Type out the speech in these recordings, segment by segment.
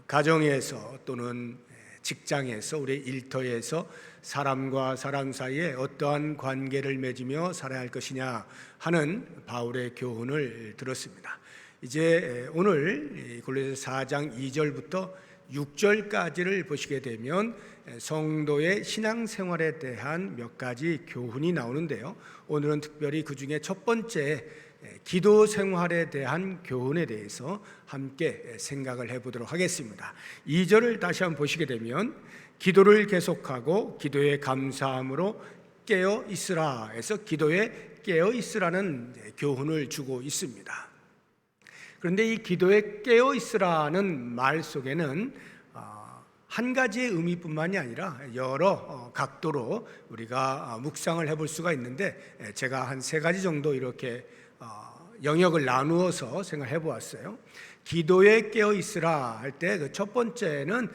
가정에서 또는 직장에서 우리 일터에서 사람과 사람 사이에 어떠한 관계를 맺으며 살아야 할 것이냐 하는 바울의 교훈을 들었습니다. 이제 오늘 골로새 4장 2절부터 6절까지를 보시게 되면 성도의 신앙생활에 대한 몇 가지 교훈이 나오는데요. 오늘은 특별히 그 중에 첫 번째 기도 생활에 대한 교훈에 대해서 함께 생각을 해보도록 하겠습니다. 2절을 다시 한번 보시게 되면 기도를 계속하고 기도에 감사함으로 깨어 있으라 해서 기도에 깨어 있으라는 교훈을 주고 있습니다. 그런데 이 기도에 깨어 있으라는 말 속에는 한 가지의 의미뿐만이 아니라 여러 각도로 우리가 묵상을 해볼 수가 있는데 제가 한 세 가지 정도 이렇게 영역을 나누어서 생각해 보았어요. 기도에 깨어 있으라 할 때 그 첫 번째는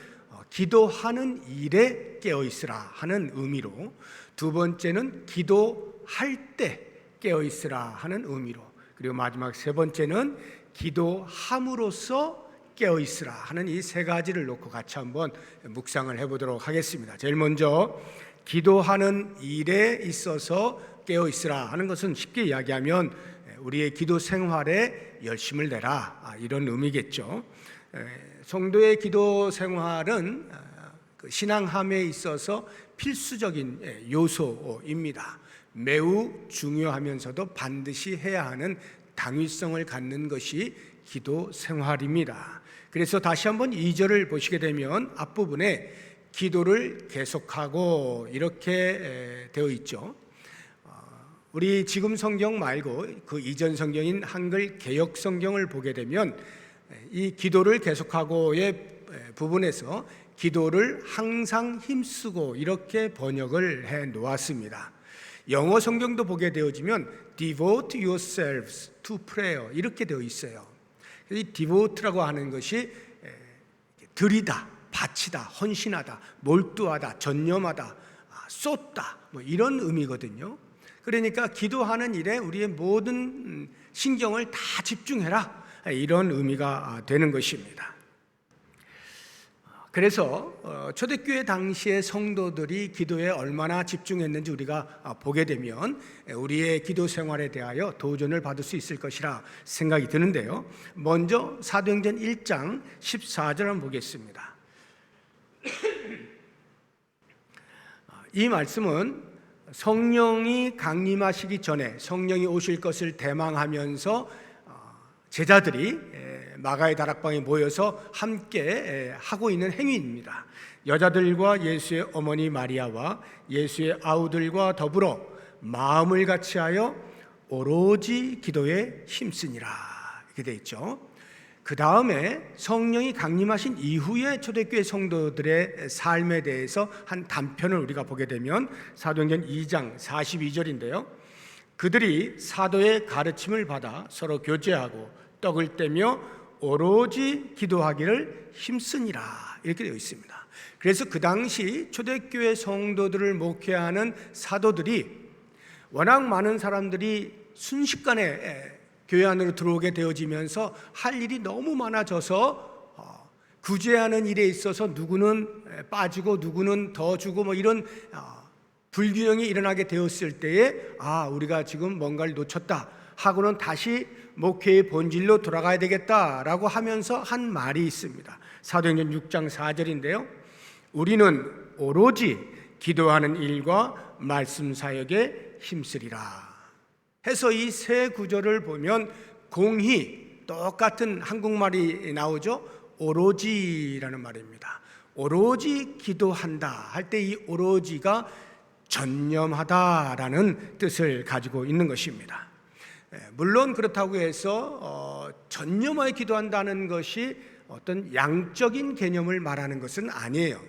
기도하는 일에 깨어 있으라 하는 의미로, 두 번째는 기도할 때 깨어 있으라 하는 의미로, 그리고 마지막 세 번째는 기도함으로써 깨어 있으라 하는 이 세 가지를 놓고 같이 한번 묵상을 해보도록 하겠습니다. 제일 먼저 기도하는 일에 있어서 깨어 있으라 하는 것은 쉽게 이야기하면 우리의 기도 생활에 열심을 내라, 이런 의미겠죠. 성도의 기도 생활은 신앙함에 있어서 필수적인 요소입니다. 매우 중요하면서도 반드시 해야 하는 당위성을 갖는 것이 기도 생활입니다. 그래서 다시 한번 2절을 보시게 되면 앞부분에 기도를 계속하고 이렇게 되어 있죠. 우리 지금 성경 말고 그 이전 성경인 한글 개역 성경을 보게 되면 이 기도를 계속하고의 부분에서 기도를 항상 힘쓰고 이렇게 번역을 해 놓았습니다. 영어 성경도 보게 되어지면 devote yourselves to prayer 이렇게 되어 있어요. 이 devote라고 하는 것이 들이다, 바치다, 헌신하다, 몰두하다, 전념하다, 쏟다, 이런 의미거든요. 그러니까 기도하는 일에 우리의 모든 신경을 다 집중해라, 이런 의미가 되는 것입니다. 그래서 초대교회 당시의 성도들이 기도에 얼마나 집중했는지 우리가 보게 되면 우리의 기도 생활에 대하여 도전을 받을 수 있을 것이라 생각이 드는데요. 먼저 사도행전 1장 14절 한번 보겠습니다. 이 말씀은 성령이 강림하시기 전에 성령이 오실 것을 대망하면서 제자들이 마가의 다락방에 모여서 함께 하고 있는 행위입니다. 여자들과 예수의 어머니 마리아와 예수의 아우들과 더불어 마음을 같이하여 오로지 기도에 힘쓰니라, 이렇게 되어 있죠. 그 다음에 성령이 강림하신 이후에 초대교회 성도들의 삶에 대해서 한 단편을 우리가 보게 되면 사도행전 2장 42절인데요. 그들이 사도의 가르침을 받아 서로 교제하고 떡을 떼며 오로지 기도하기를 힘쓰니라, 이렇게 되어 있습니다. 그래서 그 당시 초대교회 성도들을 목회하는 사도들이 워낙 많은 사람들이 순식간에 교회 안으로 들어오게 되어지면서 할 일이 너무 많아져서 구제하는 일에 있어서 누구는 빠지고 누구는 더 주고 이런 불균형이 일어나게 되었을 때에 우리가 지금 뭔가를 놓쳤다 하고는 다시 목회의 본질로 돌아가야 되겠다라고 하면서 한 말이 있습니다. 사도행전 6장 4절인데요. 우리는 오로지 기도하는 일과 말씀 사역에 힘쓰리라 해서 이 세 구절을 보면 공히 똑같은 한국말이 나오죠. 오로지라는 말입니다. 오로지 기도한다 할 때 이 오로지가 전념하다라는 뜻을 가지고 있는 것입니다. 물론 그렇다고 해서 전념하여 기도한다는 것이 어떤 양적인 개념을 말하는 것은 아니에요.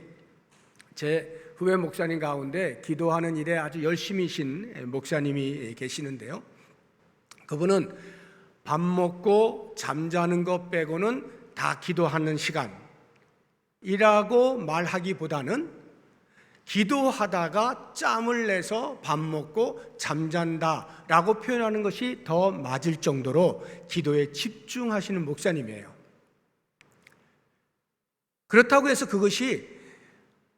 제 후배 목사님 가운데 기도하는 일에 아주 열심히신 목사님이 계시는데요. 그분은 밥 먹고 잠자는 것 빼고는 다 기도하는 시간이라고 말하기보다는 기도하다가 짬을 내서 밥 먹고 잠잔다라고 표현하는 것이 더 맞을 정도로 기도에 집중하시는 목사님이에요. 그렇다고 해서 그것이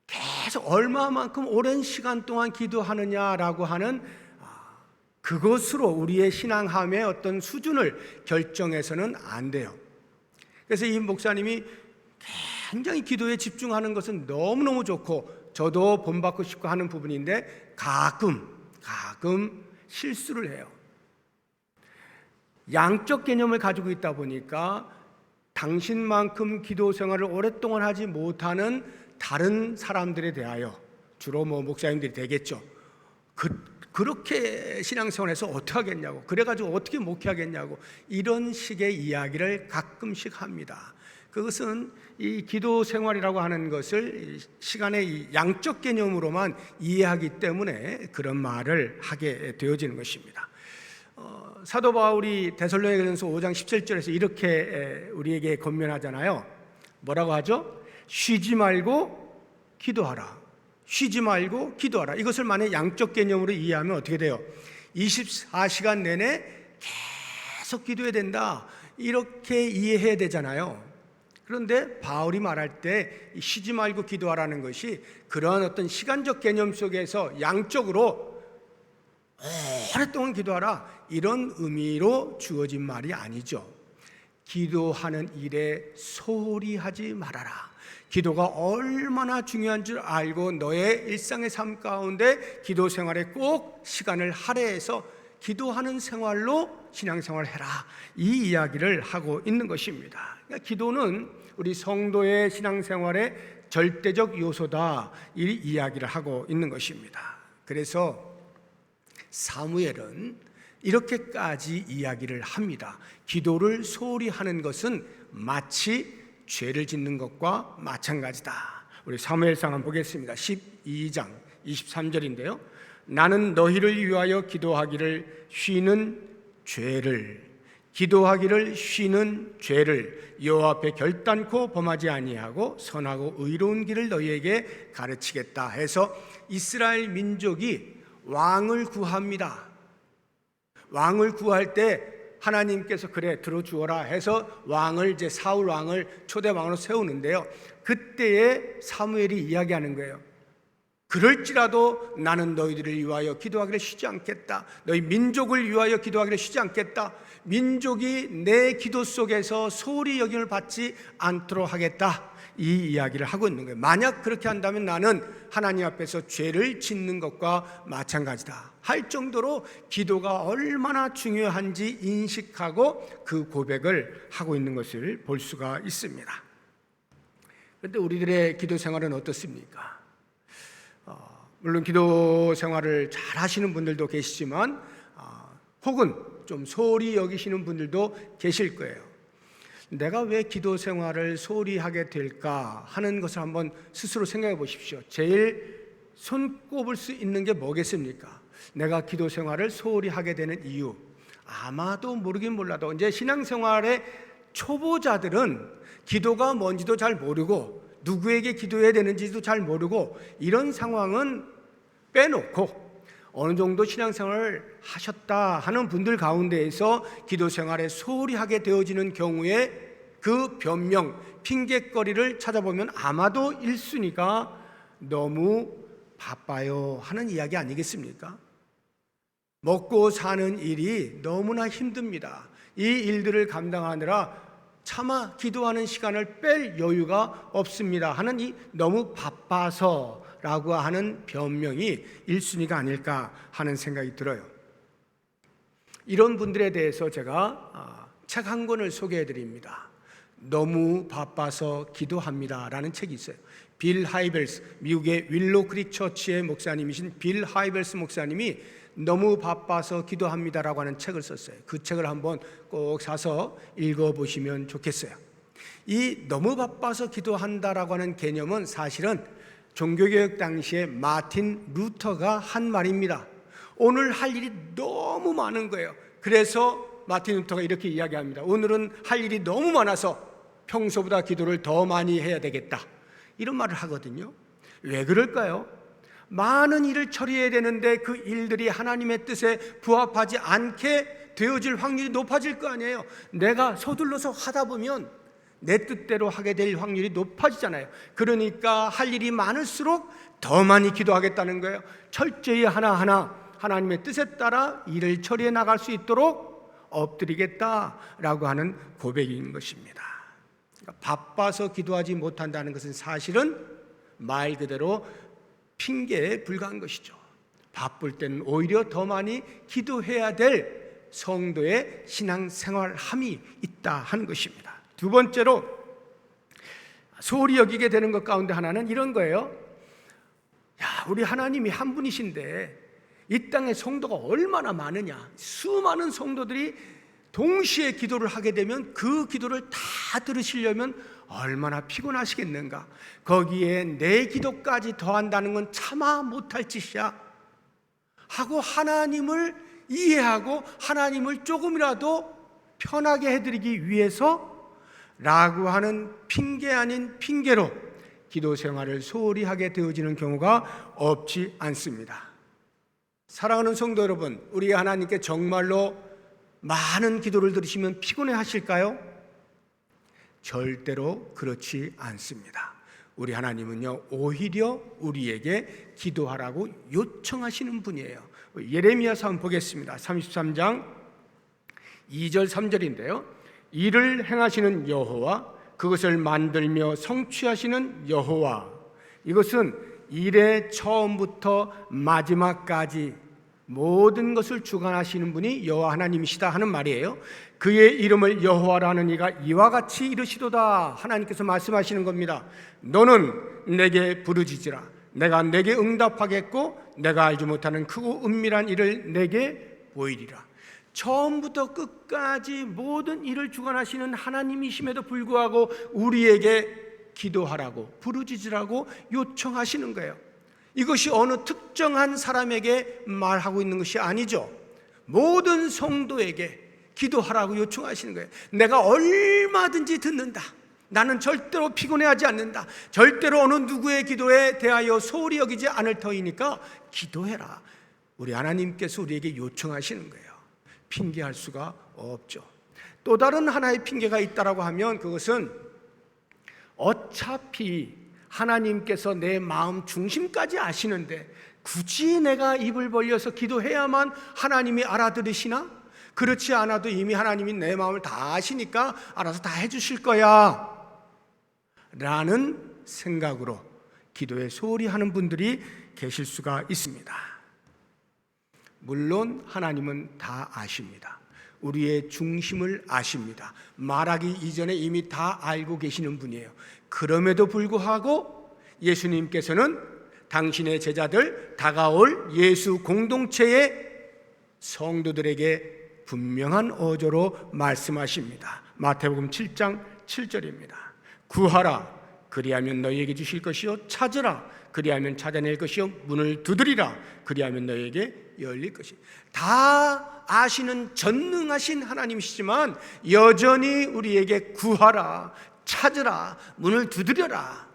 계속 얼마만큼 오랜 시간 동안 기도하느냐라고 하는 그것으로 우리의 신앙함의 어떤 수준을 결정해서는 안 돼요. 그래서 이 목사님이 굉장히 기도에 집중하는 것은 너무너무 좋고 저도 본받고 싶고 하는 부분인데 가끔 실수를 해요. 양적 개념을 가지고 있다 보니까 당신만큼 기도 생활을 오랫동안 하지 못하는 다른 사람들에 대하여, 주로 목사님들이 되겠죠. 그렇게 신앙생활에서 어떻게 하겠냐고, 그래가지고 어떻게 목회하겠냐고, 이런 식의 이야기를 가끔씩 합니다. 그것은 이 기도 생활이라고 하는 것을 시간의 이 양적 개념으로만 이해하기 때문에 그런 말을 하게 되어지는 것입니다. 사도 바울이 데살로니가전서 5장 17절에서 이렇게 우리에게 권면하잖아요. 뭐라고 하죠? 쉬지 말고 기도하라. 쉬지 말고 기도하라. 이것을 만약 양적 개념으로 이해하면 어떻게 돼요? 24시간 내내 계속 기도해야 된다, 이렇게 이해해야 되잖아요. 그런데 바울이 말할 때 쉬지 말고 기도하라는 것이 그러한 어떤 시간적 개념 속에서 양적으로 오랫동안 기도하라, 이런 의미로 주어진 말이 아니죠. 기도하는 일에 소홀히 하지 말아라. 기도가 얼마나 중요한 줄 알고 너의 일상의 삶 가운데 기도 생활에 꼭 시간을 할애해서 기도하는 생활로 신앙생활을 해라, 이 이야기를 하고 있는 것입니다. 그러니까 기도는 우리 성도의 신앙생활의 절대적 요소다, 이 이야기를 하고 있는 것입니다. 그래서 사무엘은 이렇게까지 이야기를 합니다. 기도를 소홀히 하는 것은 마치 죄를 짓는 것과 마찬가지다. 우리 사무엘상 한번 보겠습니다. 12장 23절인데요. 나는 너희를 위하여 기도하기를 쉬는 죄를 여호와 앞에 결단코 범하지 아니하고 선하고 의로운 길을 너희에게 가르치겠다 해서 이스라엘 민족이 왕을 구합니다. 왕을 구할 때 하나님께서 그래 들어주어라 해서 왕을, 이제 사울 왕을 초대 왕으로 세우는데요. 그때에 사무엘이 이야기하는 거예요. 그럴지라도 나는 너희들을 위하여 기도하기를 쉬지 않겠다. 너희 민족을 위하여 기도하기를 쉬지 않겠다. 민족이 내 기도 속에서 소홀히 여김을 받지 않도록 하겠다, 이 이야기를 하고 있는 거예요. 만약 그렇게 한다면 나는 하나님 앞에서 죄를 짓는 것과 마찬가지다 할 정도로 기도가 얼마나 중요한지 인식하고 그 고백을 하고 있는 것을 볼 수가 있습니다. 그런데 우리들의 기도 생활은 어떻습니까? 물론 기도 생활을 잘 하시는 분들도 계시지만 혹은 좀 소홀히 여기시는 분들도 계실 거예요. 내가 왜 기도 생활을 소홀히 하게 될까 하는 것을 한번 스스로 생각해 보십시오. 제일 손꼽을 수 있는 게 뭐겠습니까? 내가 기도 생활을 소홀히 하게 되는 이유, 아마도 모르긴 몰라도 이제 신앙생활의 초보자들은 기도가 뭔지도 잘 모르고 누구에게 기도해야 되는지도 잘 모르고 이런 상황은 빼놓고 어느 정도 신앙생활을 하셨다 하는 분들 가운데에서 기도 생활에 소홀히 하게 되어지는 경우에 그 변명, 핑계거리를 찾아보면 아마도 1순위가 너무 바빠요 하는 이야기 아니겠습니까? 먹고 사는 일이 너무나 힘듭니다. 이 일들을 감당하느라 차마 기도하는 시간을 뺄 여유가 없습니다 하는 이 너무 바빠서 라고 하는 변명이 1순위가 아닐까 하는 생각이 들어요. 이런 분들에 대해서 제가 책 한 권을 소개해 드립니다. 너무 바빠서 기도합니다 라는 책이 있어요. 빌 하이벨스, 미국의 윌로 크릭 처치의 목사님이신 빌 하이벨스 목사님이 너무 바빠서 기도합니다라고 하는 책을 썼어요. 그 책을 한번 꼭 사서 읽어보시면 좋겠어요. 이 너무 바빠서 기도한다라고 하는 개념은 사실은 종교개혁 당시에 마틴 루터가 한 말입니다. 오늘 할 일이 너무 많은 거예요. 그래서 마틴 루터가 이렇게 이야기합니다. 오늘은 할 일이 너무 많아서 평소보다 기도를 더 많이 해야 되겠다, 이런 말을 하거든요. 왜 그럴까요? 많은 일을 처리해야 되는데 그 일들이 하나님의 뜻에 부합하지 않게 되어질 확률이 높아질 거 아니에요. 내가 서둘러서 하다 보면 내 뜻대로 하게 될 확률이 높아지잖아요. 그러니까 할 일이 많을수록 더 많이 기도하겠다는 거예요. 철저히 하나하나 하나님의 뜻에 따라 일을 처리해 나갈 수 있도록 엎드리겠다라고 하는 고백인 것입니다. 그러니까 바빠서 기도하지 못한다는 것은 사실은 말 그대로 핑계에 불과한 것이죠. 바쁠 때는 오히려 더 많이 기도해야 될 성도의 신앙생활함이 있다 하는 것입니다. 두 번째로 소홀히 여기게 되는 것 가운데 하나는 이런 거예요. 우리 하나님이 한 분이신데 이 땅에 성도가 얼마나 많으냐. 수많은 성도들이 동시에 기도를 하게 되면 그 기도를 다 들으시려면 얼마나 피곤하시겠는가. 거기에 내 기도까지 더한다는 건 차마 못할 짓이야 하고 하나님을 이해하고 하나님을 조금이라도 편하게 해드리기 위해서 라고 하는 핑계 아닌 핑계로 기도 생활을 소홀히 하게 되어지는 경우가 없지 않습니다. 사랑하는 성도 여러분, 우리 하나님께 정말로 많은 기도를 들으시면 피곤해 하실까요? 절대로 그렇지 않습니다. 우리 하나님은요, 오히려 우리에게 기도하라고 요청하시는 분이에요. 예레미야서 한번 보겠습니다. 33장 2절 3절인데요. 이를 행하시는 여호와, 그것을 만들며 성취하시는 여호와, 이것은 일의 처음부터 마지막까지 모든 것을 주관하시는 분이 여호와 하나님이시다 하는 말이에요. 그의 이름을 여호와라는 이가 이와 같이 이르시도다. 하나님께서 말씀하시는 겁니다. 너는 내게 부르짖으라. 내가 내게 응답하겠고 내가 알지 못하는 크고 은밀한 일을 내게 보이리라. 처음부터 끝까지 모든 일을 주관하시는 하나님이심에도 불구하고 우리에게 기도하라고 부르짖으라고 요청하시는 거예요. 이것이 어느 특정한 사람에게 말하고 있는 것이 아니죠. 모든 성도에게 기도하라고 요청하시는 거예요. 내가 얼마든지 듣는다. 나는 절대로 피곤해하지 않는다. 절대로 어느 누구의 기도에 대하여 소홀히 여기지 않을 터이니까 기도해라. 우리 하나님께서 우리에게 요청하시는 거예요. 핑계할 수가 없죠. 또 다른 하나의 핑계가 있다라고 하면 그것은 어차피 하나님께서 내 마음 중심까지 아시는데 굳이 내가 입을 벌려서 기도해야만 하나님이 알아들으시나? 그렇지 않아도 이미 하나님이 내 마음을 다 아시니까 알아서 다 해주실 거야 라는 생각으로 기도에 소홀히 하는 분들이 계실 수가 있습니다. 물론 하나님은 다 아십니다. 우리의 중심을 아십니다. 말하기 이전에 이미 다 알고 계시는 분이에요. 그럼에도 불구하고 예수님께서는 당신의 제자들, 다가올 예수 공동체의 성도들에게 분명한 어조로 말씀하십니다. 마태복음 7장 7절입니다. 구하라, 그리하면 너희에게 주실 것이요, 찾으라, 그리하면 찾아낼 것이요, 문을 두드리라, 그리하면 너희에게 열릴 것이. 다 아시는 전능하신 하나님이시지만 여전히 우리에게 구하라, 찾으라, 문을 두드려라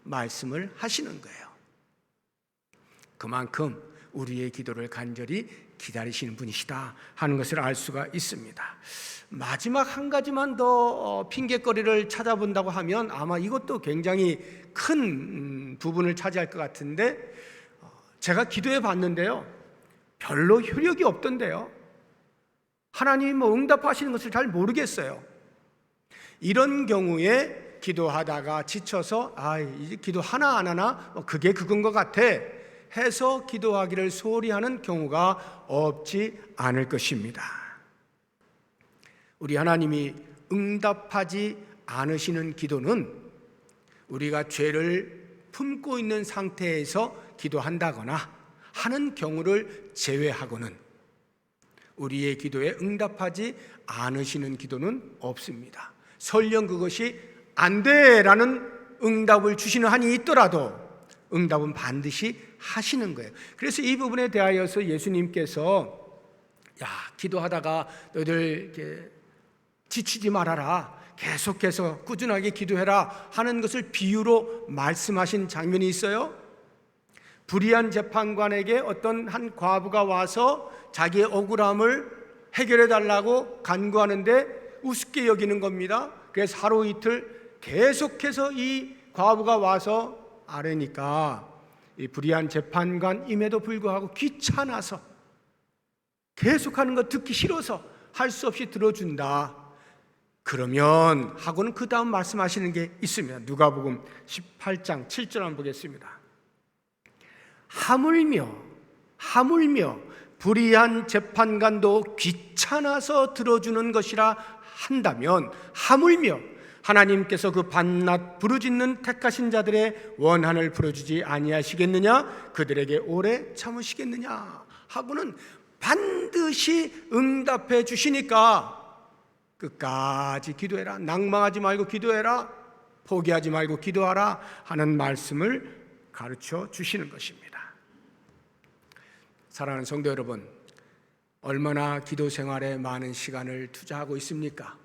말씀을 하시는 거예요. 그만큼 우리의 기도를 간절히 기다리시는 분이시다 하는 것을 알 수가 있습니다. 마지막 한 가지만 더 핑계거리를 찾아본다고 하면 아마 이것도 굉장히 큰 부분을 차지할 것 같은데, 제가 기도해 봤는데요, 별로 효력이 없던데요. 하나님이 응답하시는 것을 잘 모르겠어요. 이런 경우에 기도하다가 지쳐서 이제 기도 하나 안 하나 그게 그건 것 같아 해서 기도하기를 소홀히 하는 경우가 없지 않을 것입니다. 우리 하나님이 응답하지 않으시는 기도는 우리가 죄를 품고 있는 상태에서 기도한다거나 하는 경우를 제외하고는 우리의 기도에 응답하지 않으시는 기도는 없습니다. 설령 그것이 안 돼라는 응답을 주시는 한이 있더라도 응답은 반드시 하시는 거예요. 그래서 이 부분에 대하여서 예수님께서 기도하다가 너희들 이렇게 지치지 말아라, 계속해서 꾸준하게 기도해라 하는 것을 비유로 말씀하신 장면이 있어요. 불의한 재판관에게 어떤 한 과부가 와서 자기의 억울함을 해결해 달라고 간구하는데 우습게 여기는 겁니다. 그래서 하루 이틀 계속해서 이 과부가 와서 아뢰니까 이 불의한 재판관임에도 불구하고 귀찮아서 계속하는 거 듣기 싫어서 할 수 없이 들어준다. 그러면 하고는 그 다음 말씀하시는 게 있습니다. 누가복음 18장 7절 한번 보겠습니다. 하물며 불의한 재판관도 귀찮아서 들어주는 것이라 한다면, 하물며 하나님께서 그 밤낮 부르짖는 택하신 자들의 원한을 풀어주지 아니하시겠느냐? 그들에게 오래 참으시겠느냐? 하고는 반드시 응답해 주시니까 끝까지 기도해라, 낭망하지 말고 기도해라, 포기하지 말고 기도하라 하는 말씀을 가르쳐 주시는 것입니다. 사랑하는 성도 여러분, 얼마나 기도 생활에 많은 시간을 투자하고 있습니까?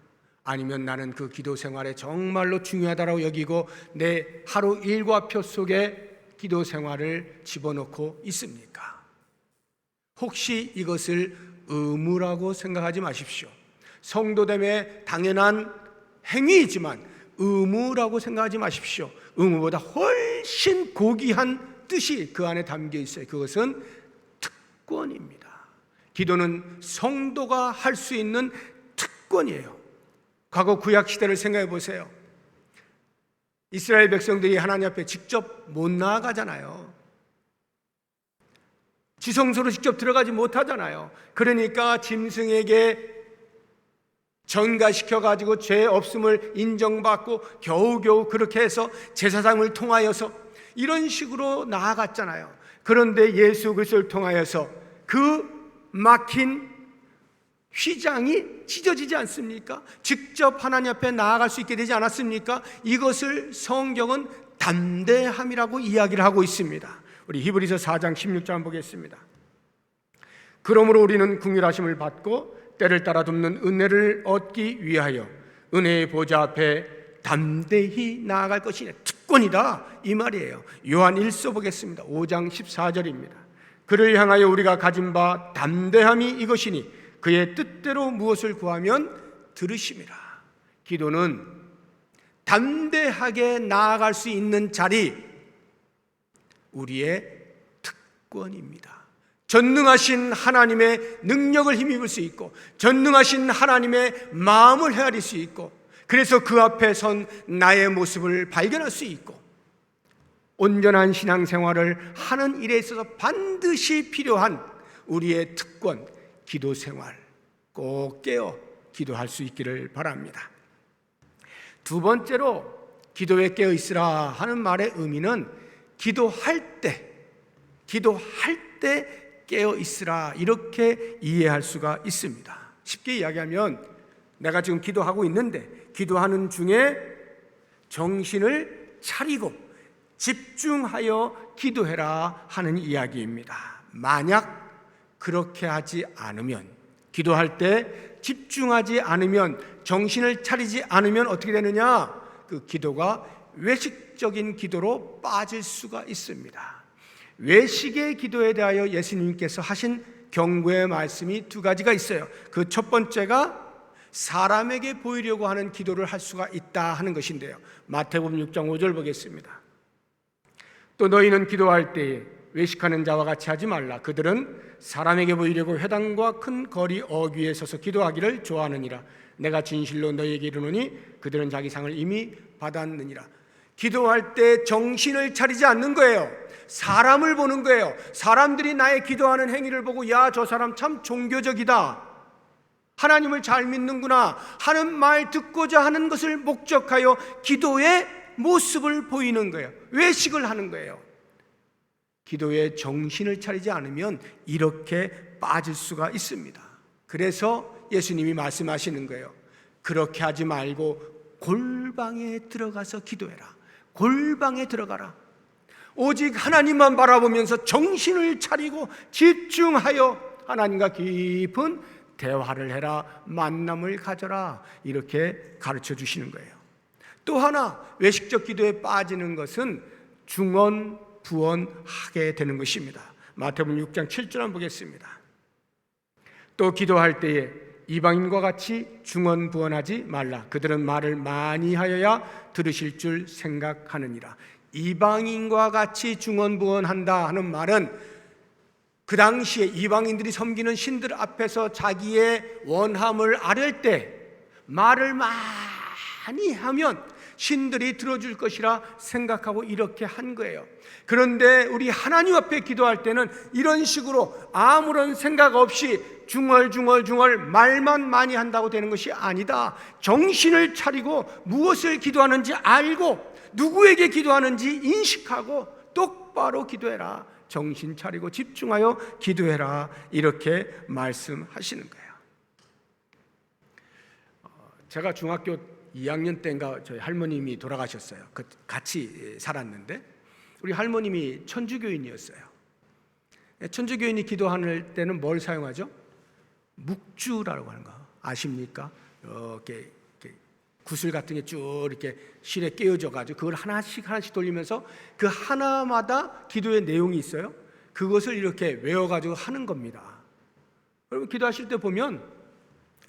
아니면 나는 그 기도 생활에 정말로 중요하다고 여기고 내 하루 일과표 속에 기도 생활을 집어넣고 있습니까? 혹시 이것을 의무라고 생각하지 마십시오. 성도됨의 당연한 행위이지만 의무라고 생각하지 마십시오. 의무보다 훨씬 고귀한 뜻이 그 안에 담겨 있어요. 그것은 특권입니다. 기도는 성도가 할 수 있는 특권이에요. 과거 구약 시대를 생각해 보세요. 이스라엘 백성들이 하나님 앞에 직접 못 나아가잖아요. 지성소로 직접 들어가지 못하잖아요. 그러니까 짐승에게 전가시켜가지고 죄 없음을 인정받고 겨우겨우 그렇게 해서 제사장을 통하여서 이런 식으로 나아갔잖아요. 그런데 예수 그리스도를 통하여서 그 막힌 휘장이 찢어지지 않습니까? 직접 하나님 앞에 나아갈 수 있게 되지 않았습니까? 이것을 성경은 담대함이라고 이야기를 하고 있습니다. 우리 히브리서 4장 16절 한번 보겠습니다. 그러므로 우리는 긍휼하심을 받고 때를 따라 돕는 은혜를 얻기 위하여 은혜의 보좌 앞에 담대히 나아갈 것이냐. 특권이다 이 말이에요. 요한 1서 보겠습니다. 5장 14절입니다. 그를 향하여 우리가 가진 바 담대함이 이것이니 그의 뜻대로 무엇을 구하면 들으심이라. 기도는 담대하게 나아갈 수 있는 자리, 우리의 특권입니다. 전능하신 하나님의 능력을 힘입을 수 있고 전능하신 하나님의 마음을 헤아릴 수 있고 그래서 그 앞에 선 나의 모습을 발견할 수 있고 온전한 신앙생활을 하는 일에 있어서 반드시 필요한 우리의 특권, 기도 생활 꼭 깨어 기도할 수 있기를 바랍니다. 두 번째로 기도에 깨어 있으라 하는 말의 의미는 기도할 때 깨어 있으라 이렇게 이해할 수가 있습니다. 쉽게 이야기하면 내가 지금 기도하고 있는데 기도하는 중에 정신을 차리고 집중하여 기도해라 하는 이야기입니다. 만약 그렇게 하지 않으면, 기도할 때 집중하지 않으면, 정신을 차리지 않으면 어떻게 되느냐? 그 기도가 외식적인 기도로 빠질 수가 있습니다. 외식의 기도에 대하여 예수님께서 하신 경고의 말씀이 두 가지가 있어요. 그 첫 번째가 사람에게 보이려고 하는 기도를 할 수가 있다 하는 것인데요. 마태복음 6장 5절 보겠습니다. 또 너희는 기도할 때에 외식하는 자와 같이 하지 말라. 그들은 사람에게 보이려고 회당과 큰 거리 어귀에 서서 기도하기를 좋아하느니라. 내가 진실로 너희에게 이르노니 그들은 자기 상을 이미 받았느니라. 기도할 때 정신을 차리지 않는 거예요. 사람을 보는 거예요. 사람들이 나의 기도하는 행위를 보고 야, 저 사람 참 종교적이다, 하나님을 잘 믿는구나 하는 말 듣고자 하는 것을 목적하여 기도의 모습을 보이는 거예요. 외식을 하는 거예요. 기도에 정신을 차리지 않으면 이렇게 빠질 수가 있습니다. 그래서 예수님이 말씀하시는 거예요. 그렇게 하지 말고 골방에 들어가서 기도해라. 골방에 들어가라. 오직 하나님만 바라보면서 정신을 차리고 집중하여 하나님과 깊은 대화를 해라, 만남을 가져라, 이렇게 가르쳐 주시는 거예요. 또 하나 외식적 기도에 빠지는 것은 중언부언하게 되는 것입니다. 마태복음 6장 7절 한번 보겠습니다. 또 기도할 때에 이방인과 같이 중언부언하지 말라. 그들은 말을 많이 하여야 들으실 줄 생각하느니라. 이방인과 같이 중언부언한다 하는 말은 그 당시에 이방인들이 섬기는 신들 앞에서 자기의 원함을 아뢰 때 말을 많이 하면 신들이 들어줄 것이라 생각하고 이렇게 한 거예요. 그런데 우리 하나님 앞에 기도할 때는 이런 식으로 아무런 생각 없이 중얼중얼 말만 많이 한다고 되는 것이 아니다. 정신을 차리고 무엇을 기도하는지 알고 누구에게 기도하는지 인식하고 똑바로 기도해라. 정신 차리고 집중하여 기도해라. 이렇게 말씀하시는 거예요. 제가 중학교 2학년 때인가 저희 할머님이 돌아가셨어요. 같이 살았는데 우리 할머님이 천주교인이었어요. 천주교인이 기도할 때는 뭘 사용하죠? 묵주라고 하는 거 아십니까? 이렇게 구슬 같은 게 쭉 이렇게 실에 깨어져 가지고 그걸 하나씩 돌리면서 그 하나마다 기도의 내용이 있어요. 그것을 이렇게 외워 가지고 하는 겁니다. 여러분 기도하실 때 보면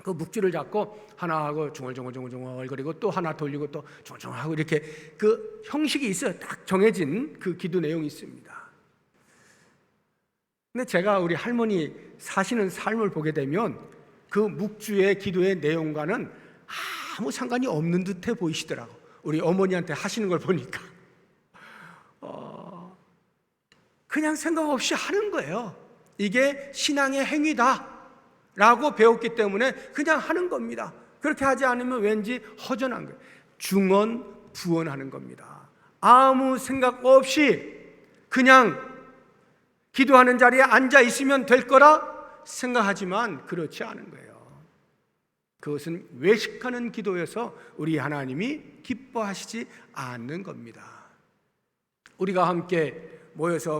그 묵주를 잡고 하나 하고 중얼중얼 그리고 또 하나 돌리고 또 중얼중얼하고 이렇게 그 형식이 있어요. 딱 정해진 그 기도 내용이 있습니다. 근데 제가 우리 할머니 사시는 삶을 보게 되면 그 묵주의 기도의 내용과는 아무 상관이 없는 듯해 보이시더라고. 우리 어머니한테 하시는 걸 보니까 그냥 생각 없이 하는 거예요. 이게 신앙의 행위다 라고 배웠기 때문에 그냥 하는 겁니다. 그렇게 하지 않으면 왠지 허전한 거예요. 중언부언하는 겁니다. 아무 생각 없이 그냥 기도하는 자리에 앉아 있으면 될 거라 생각하지만 그렇지 않은 거예요. 그것은 외식하는 기도여서 우리 하나님이 기뻐하시지 않는 겁니다. 우리가 함께 모여서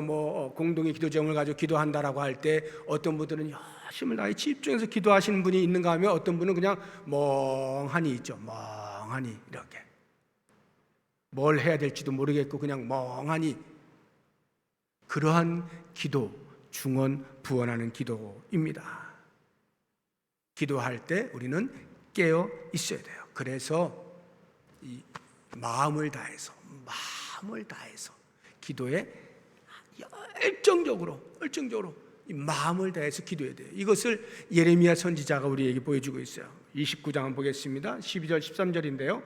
공동의 기도 제목을 가지고 기도한다라고 할 때 어떤 분들은 힘을 다해 집중해서 기도하시는 분이 있는가 하면 어떤 분은 그냥 멍하니 있죠. 멍하니 이렇게 뭘 해야 될지도 모르겠고 그냥 멍하니. 그러한 기도, 중언부언하는 기도입니다. 기도할 때 우리는 깨어 있어야 돼요. 그래서 이 마음을 다해서 기도에 열정적으로 이 마음을 다해서 기도해야 돼요. 이것을 예레미야 선지자가 우리에게 보여주고 있어요. 29장 한번 보겠습니다. 12절 13절인데요.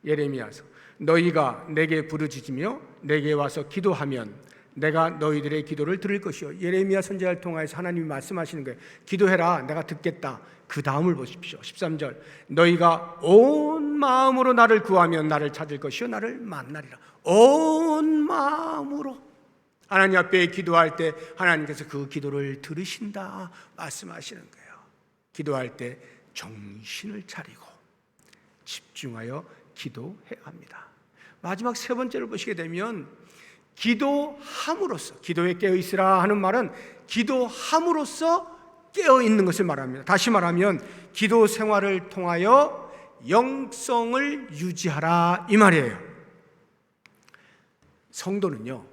예레미야서 너희가 내게 부르짖으며 내게 와서 기도하면 내가 너희들의 기도를 들을 것이요. 예레미야 선지자를 통해서 하나님이 말씀하시는 거예요. 기도해라, 내가 듣겠다. 그 다음을 보십시오. 13절 너희가 온 마음으로 나를 구하면 나를 찾을 것이요 나를 만나리라. 온 마음으로 하나님 앞에 기도할 때 하나님께서 그 기도를 들으신다 말씀하시는 거예요. 기도할 때 정신을 차리고 집중하여 기도해야 합니다. 마지막 세 번째를 보시게 되면 기도함으로써, 기도에 깨어있으라 하는 말은 기도함으로써 깨어있는 것을 말합니다. 다시 말하면 기도 생활을 통하여 영성을 유지하라 이 말이에요. 성도는요,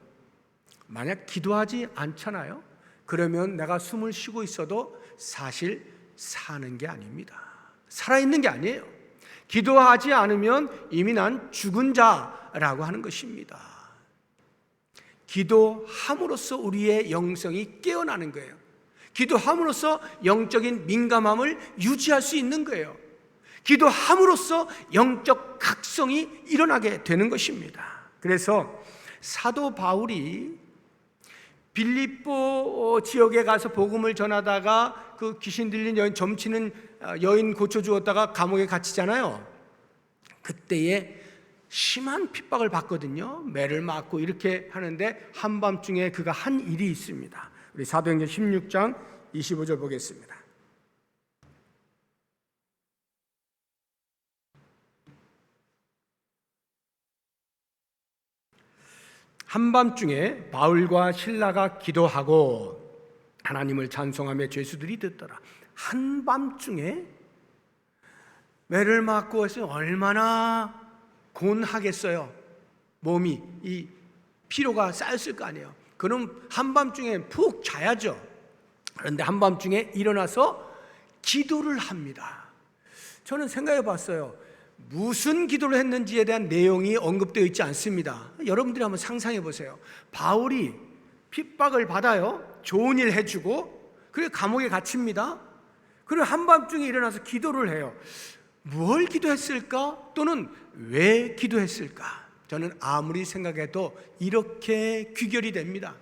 만약 기도하지 않잖아요. 그러면 내가 숨을 쉬고 있어도 사실 사는 게 아닙니다. 살아있는 게 아니에요. 기도하지 않으면 이미 난 죽은 자라고 하는 것입니다. 기도함으로써 우리의 영성이 깨어나는 거예요. 기도함으로써 영적인 민감함을 유지할 수 있는 거예요. 기도함으로써 영적 각성이 일어나게 되는 것입니다. 그래서 사도 바울이 빌립보 지역에 가서 복음을 전하다가 그 귀신 들린 여인, 점치는 여인 고쳐주었다가 감옥에 갇히잖아요. 그때에 심한 핍박을 받거든요. 매를 맞고 이렇게 하는데 한밤중에 그가 한 일이 있습니다. 우리 사도행전 16장 25절 보겠습니다. 한밤중에 바울과 실라가 기도하고 하나님을 찬송하며 죄수들이 듣더라. 한밤중에 매를 맞고 해서 얼마나 곤하겠어요. 몸이 이 피로가 쌓였을 거 아니에요. 그럼 한밤중에 푹 자야죠. 그런데 한밤중에 일어나서 기도를 합니다. 저는 생각해 봤어요. 무슨 기도를 했는지에 대한 내용이 언급되어 있지 않습니다. 여러분들이 한번 상상해 보세요. 바울이 핍박을 받아요. 좋은 일 해주고, 그리고 감옥에 갇힙니다. 그리고 한밤중에 일어나서 기도를 해요. 뭘 기도했을까? 또는 왜 기도했을까? 저는 아무리 생각해도 이렇게 귀결이 됩니다.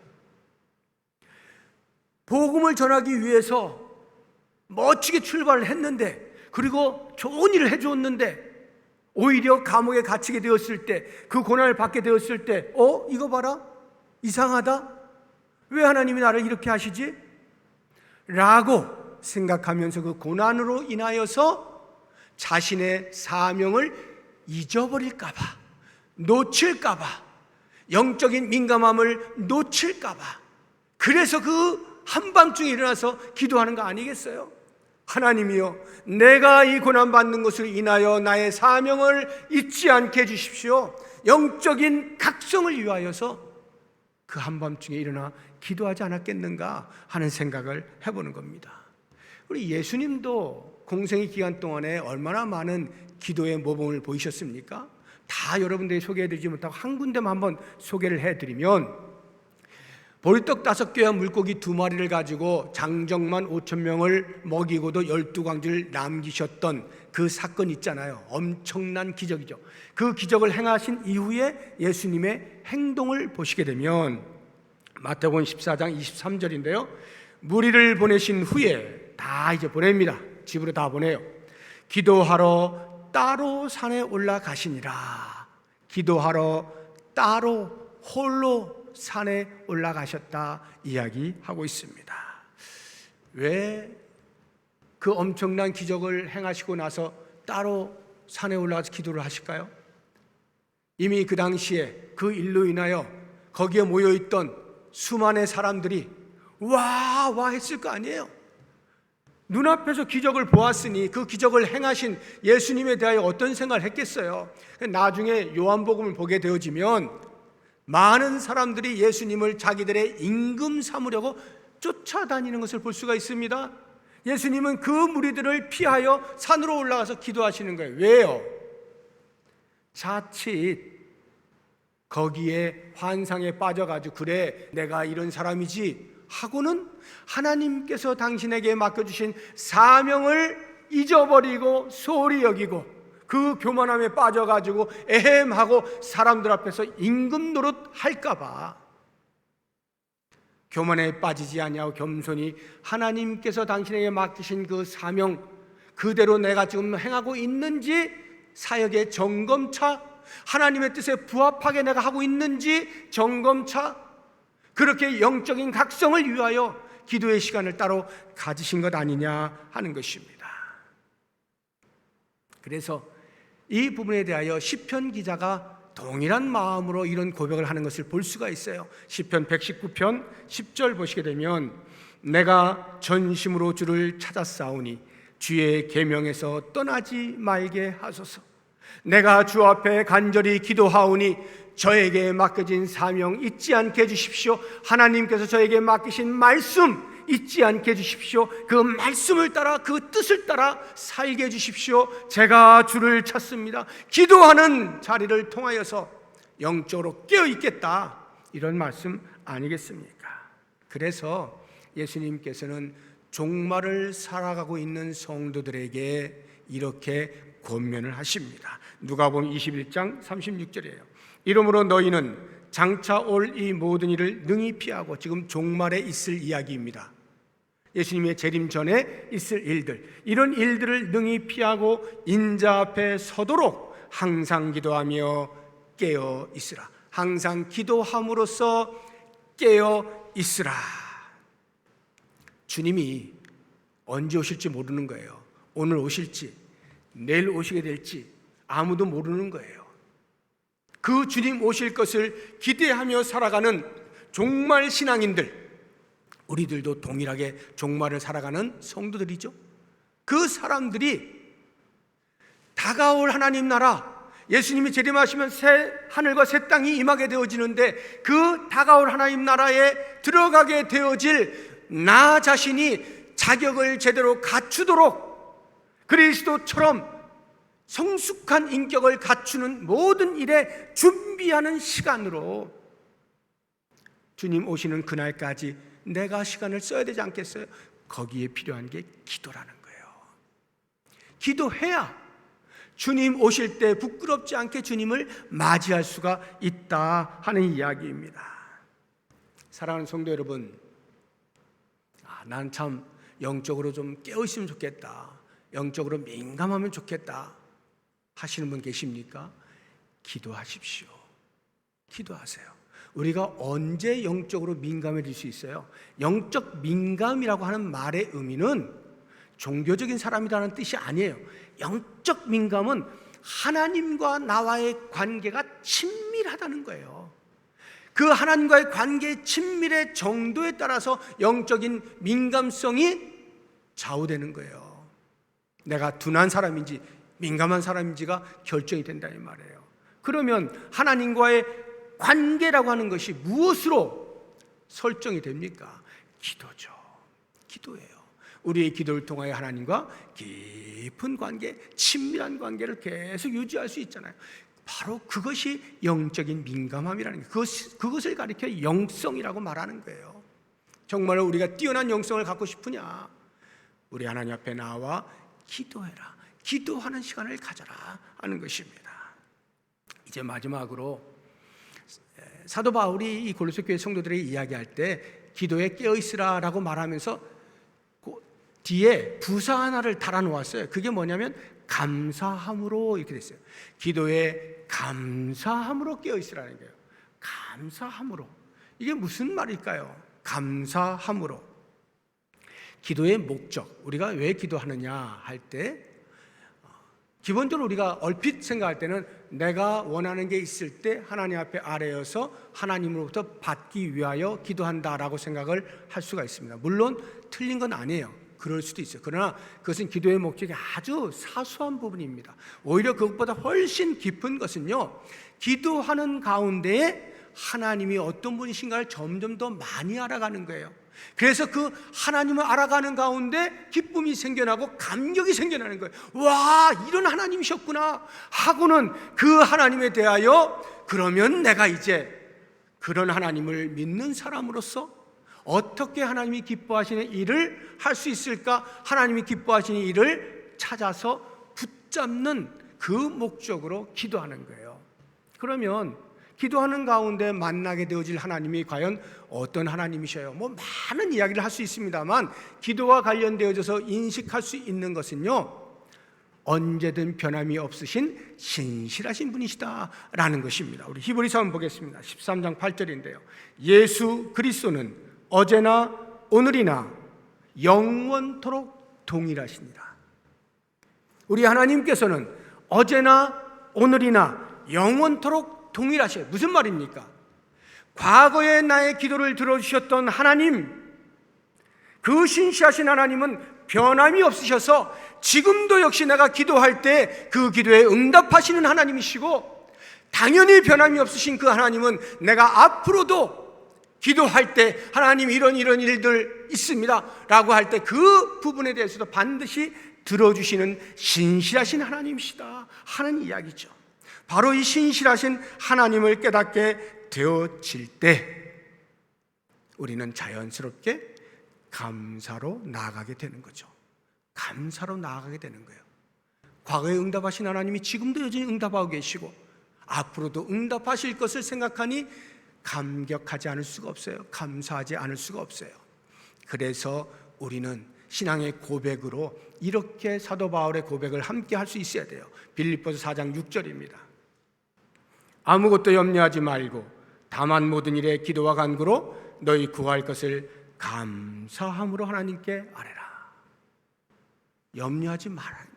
복음을 전하기 위해서 멋지게 출발을 했는데, 그리고 좋은 일을 해주었는데, 오히려 감옥에 갇히게 되었을 때, 그 고난을 받게 되었을 때, 이거 봐라, 이상하다, 왜 하나님이 나를 이렇게 하시지? 라고 생각하면서 그 고난으로 인하여서 자신의 사명을 잊어버릴까봐, 놓칠까봐, 영적인 민감함을 놓칠까봐, 그래서 그 한밤중에 일어나서 기도하는 거 아니겠어요? 하나님이여, 내가 이 고난받는 것으로 인하여 나의 사명을 잊지 않게 해주십시오. 영적인 각성을 위하여서 그 한밤중에 일어나 기도하지 않았겠는가 하는 생각을 해보는 겁니다. 우리 예수님도 공생의 기간 동안에 얼마나 많은 기도의 모범을 보이셨습니까? 다 여러분들이 소개해드리지 못하고 한 군데만 한번 소개를 해드리면, 보리떡 5개와 물고기 2마리를 가지고 장정만 5,000명을 먹이고도 12광주를 남기셨던 그 사건 있잖아요. 엄청난 기적이죠. 그 기적을 행하신 이후에 예수님의 행동을 보시게 되면 마태복음 14장 23절인데요. 무리를 보내신 후에 다 이제 보냅니다. 집으로 다 보내요. 기도하러 따로 산에 올라가시니라. 기도하러 따로 홀로 산에 올라가셨다 이야기하고 있습니다. 왜 그 엄청난 기적을 행하시고 나서 따로 산에 올라가서 기도를 하실까요? 이미 그 당시에 그 일로 인하여 거기에 모여있던 수많은 사람들이 와 했을 거 아니에요. 눈앞에서 기적을 보았으니 그 기적을 행하신 예수님에 대하여 어떤 생각을 했겠어요? 나중에 요한복음을 보게 되어지면 많은 사람들이 예수님을 자기들의 임금 삼으려고 쫓아다니는 것을 볼 수가 있습니다. 예수님은 그 무리들을 피하여 산으로 올라가서 기도하시는 거예요. 왜요? 자칫 거기에 환상에 빠져가지고 그래 내가 이런 사람이지 하고는 하나님께서 당신에게 맡겨주신 사명을 잊어버리고 소홀히 여기고 그 교만함에 빠져가지고 에헴하고 사람들 앞에서 임금 노릇 할까봐 교만에 빠지지 아니하고 겸손히 하나님께서 당신에게 맡기신 그 사명 그대로 내가 지금 행하고 있는지 사역의 점검차, 하나님의 뜻에 부합하게 내가 하고 있는지 점검차, 그렇게 영적인 각성을 위하여 기도의 시간을 따로 가지신 것 아니냐 하는 것입니다. 그래서 이 부분에 대하여 시편 기자가 동일한 마음으로 이런 고백을 하는 것을 볼 수가 있어요. 시편 119편 10절 보시게 되면 내가 전심으로 주를 찾았사오니 주의 계명에서 떠나지 말게 하소서. 내가 주 앞에 간절히 기도하오니 저에게 맡겨진 사명 잊지 않게 해주십시오. 하나님께서 저에게 맡기신 말씀 잊지 않게 해주십시오. 그 말씀을 따라 그 뜻을 따라 살게 해주십시오. 제가 주를 찾습니다. 기도하는 자리를 통하여서 영적으로 깨어있겠다, 이런 말씀 아니겠습니까? 그래서 예수님께서는 종말을 살아가고 있는 성도들에게 이렇게 권면을 하십니다. 누가복음 21장 36절이에요. 이러므로 너희는 장차 올 이 모든 일을 능히 피하고, 지금 종말에 있을 이야기입니다. 예수님의 재림 전에 있을 일들, 이런 일들을 능히 피하고 인자 앞에 서도록 항상 기도하며 깨어 있으라. 항상 기도함으로써 깨어 있으라. 주님이 언제 오실지 모르는 거예요. 오늘 오실지 내일 오시게 될지 아무도 모르는 거예요. 그 주님 오실 것을 기대하며 살아가는 종말 신앙인들, 우리들도 동일하게 종말을 살아가는 성도들이죠. 그 사람들이 다가올 하나님 나라, 예수님이 재림하시면 새 하늘과 새 땅이 임하게 되어지는데 그 다가올 하나님 나라에 들어가게 되어질 나 자신이 자격을 제대로 갖추도록 그리스도처럼 성숙한 인격을 갖추는 모든 일에 준비하는 시간으로 주님 오시는 그날까지 내가 시간을 써야 되지 않겠어요? 거기에 필요한 게 기도라는 거예요. 기도해야 주님 오실 때 부끄럽지 않게 주님을 맞이할 수가 있다 하는 이야기입니다. 사랑하는 성도 여러분, 난 참 영적으로 좀 깨어있으면 좋겠다, 영적으로 민감하면 좋겠다 하시는 분 계십니까? 기도하십시오. 기도하세요. 우리가 언제 영적으로 민감해질 수 있어요? 영적 민감이라고 하는 말의 의미는 종교적인 사람이라는 뜻이 아니에요. 영적 민감은 하나님과 나와의 관계가 친밀하다는 거예요. 그 하나님과의 관계의 친밀의 정도에 따라서 영적인 민감성이 좌우되는 거예요. 내가 둔한 사람인지 민감한 사람인지가 결정이 된다는 말이에요. 그러면 하나님과의 관계라고 하는 것이 무엇으로 설정이 됩니까? 기도죠. 기도예요. 우리의 기도를 통하여 하나님과 깊은 관계, 친밀한 관계를 계속 유지할 수 있잖아요. 바로 그것이 영적인 민감함이라는 거예요. 그것을 가리켜 영성이라고 말하는 거예요. 정말 우리가 뛰어난 영성을 갖고 싶으냐? 우리 하나님 앞에 나와 기도해라. 기도하는 시간을 가져라 하는 것입니다. 이제 마지막으로 사도 바울이 이 골로새 교회 성도들에게 이야기할 때 기도에 깨어있으라라고 말하면서 그 뒤에 부사 하나를 달아놓았어요. 그게 뭐냐면 감사함으로 이렇게 됐어요. 기도에 감사함으로 깨어있으라는 거예요. 감사함으로. 이게 무슨 말일까요? 감사함으로. 기도의 목적, 우리가 왜 기도하느냐 할 때 기본적으로 우리가 얼핏 생각할 때는 내가 원하는 게 있을 때 하나님 앞에 아뢰어서 하나님으로부터 받기 위하여 기도한다라고 생각을 할 수가 있습니다. 물론 틀린 건 아니에요. 그럴 수도 있어요. 그러나 그것은 기도의 목적이 아주 사소한 부분입니다. 오히려 그것보다 훨씬 깊은 것은요, 기도하는 가운데에 하나님이 어떤 분이신가를 점점 더 많이 알아가는 거예요. 그래서 그 하나님을 알아가는 가운데 기쁨이 생겨나고 감격이 생겨나는 거예요. 와, 이런 하나님이셨구나 하고는 그 하나님에 대하여 그러면 내가 이제 그런 하나님을 믿는 사람으로서 어떻게 하나님이 기뻐하시는 일을 할 수 있을까? 하나님이 기뻐하시는 일을 찾아서 붙잡는 그 목적으로 기도하는 거예요. 그러면 기도하는 가운데 만나게 되어질 하나님이 과연 어떤 하나님이셔요? 많은 이야기를 할 수 있습니다만 기도와 관련되어져서 인식할 수 있는 것은요, 언제든 변함이 없으신 신실하신 분이시다라는 것입니다. 우리 히브리서 한번 보겠습니다. 13장 8절인데요. 예수 그리스도는 어제나 오늘이나 영원토록 동일하십니다. 우리 하나님께서는 어제나 오늘이나 영원토록 동일하셔요. 무슨 말입니까? 과거에 나의 기도를 들어주셨던 하나님, 그 신실하신 하나님은 변함이 없으셔서 지금도 역시 내가 기도할 때 그 기도에 응답하시는 하나님이시고, 당연히 변함이 없으신 그 하나님은 내가 앞으로도 기도할 때 하나님 이런 일들 있습니다 라고 할 때 그 부분에 대해서도 반드시 들어주시는 신실하신 하나님이시다 하는 이야기죠. 바로 이 신실하신 하나님을 깨닫게 되어질 때 우리는 자연스럽게 감사로 나아가게 되는 거죠. 감사로 나아가게 되는 거예요. 과거에 응답하신 하나님이 지금도 여전히 응답하고 계시고 앞으로도 응답하실 것을 생각하니 감격하지 않을 수가 없어요. 감사하지 않을 수가 없어요. 그래서 우리는 신앙의 고백으로 이렇게 사도 바울의 고백을 함께 할 수 있어야 돼요. 빌립보서 4장 6절입니다. 아무것도 염려하지 말고 다만 모든 일에 기도와 간구로 너희 구할 것을 감사함으로 하나님께 아뢰라. 염려하지 말아야 돼요.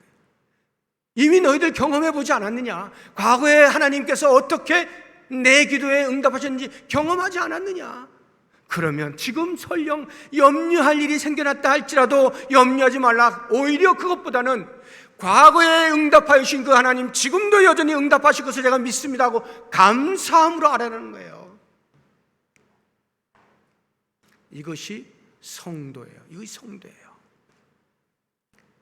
이미 너희들 경험해보지 않았느냐? 과거에 하나님께서 어떻게 내 기도에 응답하셨는지 경험하지 않았느냐? 그러면 지금 설령 염려할 일이 생겨났다 할지라도 염려하지 말라. 오히려 그것보다는 과거에 응답하여 주신 그 하나님 지금도 여전히 응답하실 것을 제가 믿습니다 하고 감사함으로 아뢰는 거예요. 이것이 성도예요. 이것이 성도예요.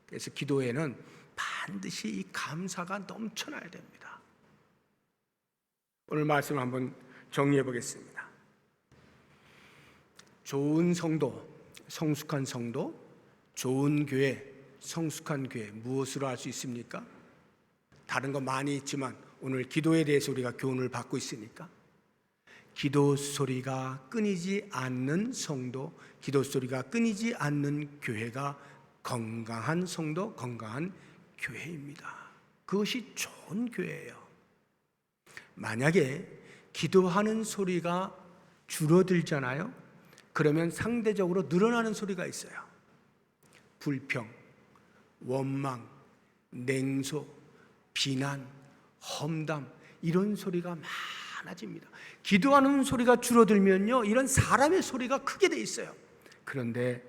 그래서 기도에는 반드시 이 감사가 넘쳐나야 됩니다. 오늘 말씀을 한번 정리해 보겠습니다. 좋은 성도, 성숙한 성도, 좋은 교회, 성숙한 교회, 무엇으로 할 수 있습니까? 다른 거 많이 있지만 오늘 기도에 대해서 우리가 교훈을 받고 있으니까 기도 소리가 끊이지 않는 성도, 기도 소리가 끊이지 않는 교회가 건강한 성도, 건강한 교회입니다. 그것이 좋은 교회예요. 만약에 기도하는 소리가 줄어들잖아요. 그러면 상대적으로 늘어나는 소리가 있어요. 불평, 원망, 냉소, 비난, 험담, 이런 소리가 많아집니다. 기도하는 소리가 줄어들면요, 이런 사람의 소리가 크게 돼 있어요. 그런데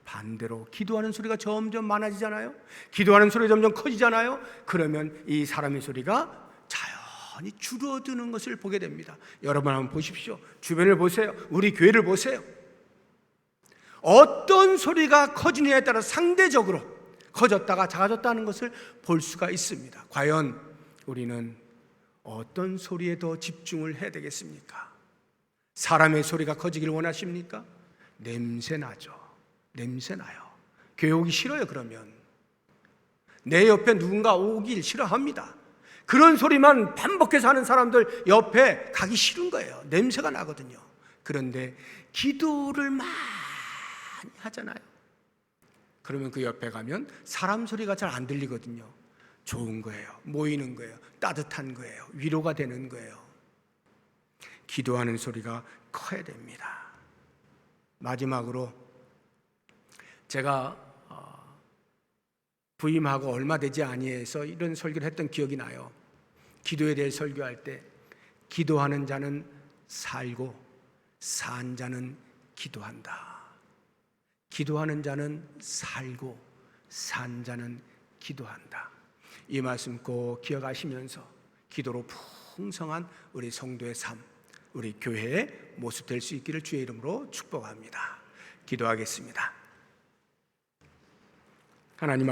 반대로 기도하는 소리가 점점 많아지잖아요. 기도하는 소리가 점점 커지잖아요. 그러면 이 사람의 소리가 자연히 줄어드는 것을 보게 됩니다. 여러분 한번 보십시오. 주변을 보세요. 우리 교회를 보세요. 어떤 소리가 커지느냐에 따라 상대적으로 커졌다가 작아졌다는 것을 볼 수가 있습니다. 과연 우리는 어떤 소리에 더 집중을 해야 되겠습니까? 사람의 소리가 커지길 원하십니까? 냄새 나죠. 냄새 나요. 교회 오기 싫어요. 그러면 내 옆에 누군가 오길 싫어합니다. 그런 소리만 반복해서 하는 사람들 옆에 가기 싫은 거예요. 냄새가 나거든요. 그런데 기도를 많이 하잖아요. 그러면 그 옆에 가면 사람 소리가 잘 안 들리거든요. 좋은 거예요. 모이는 거예요. 따뜻한 거예요. 위로가 되는 거예요. 기도하는 소리가 커야 됩니다. 마지막으로 제가 부임하고 얼마 되지 아니해서 이런 설교를 했던 기억이 나요. 기도에 대해 설교할 때 기도하는 자는 살고 산 자는 기도한다. 기도하는 자는 살고 산 자는 기도한다. 이 말씀 꼭 기억하시면서 기도로 풍성한 우리 성도의 삶, 우리 교회의 모습 될 수 있기를 주의 이름으로 축복합니다. 기도하겠습니다. 하나님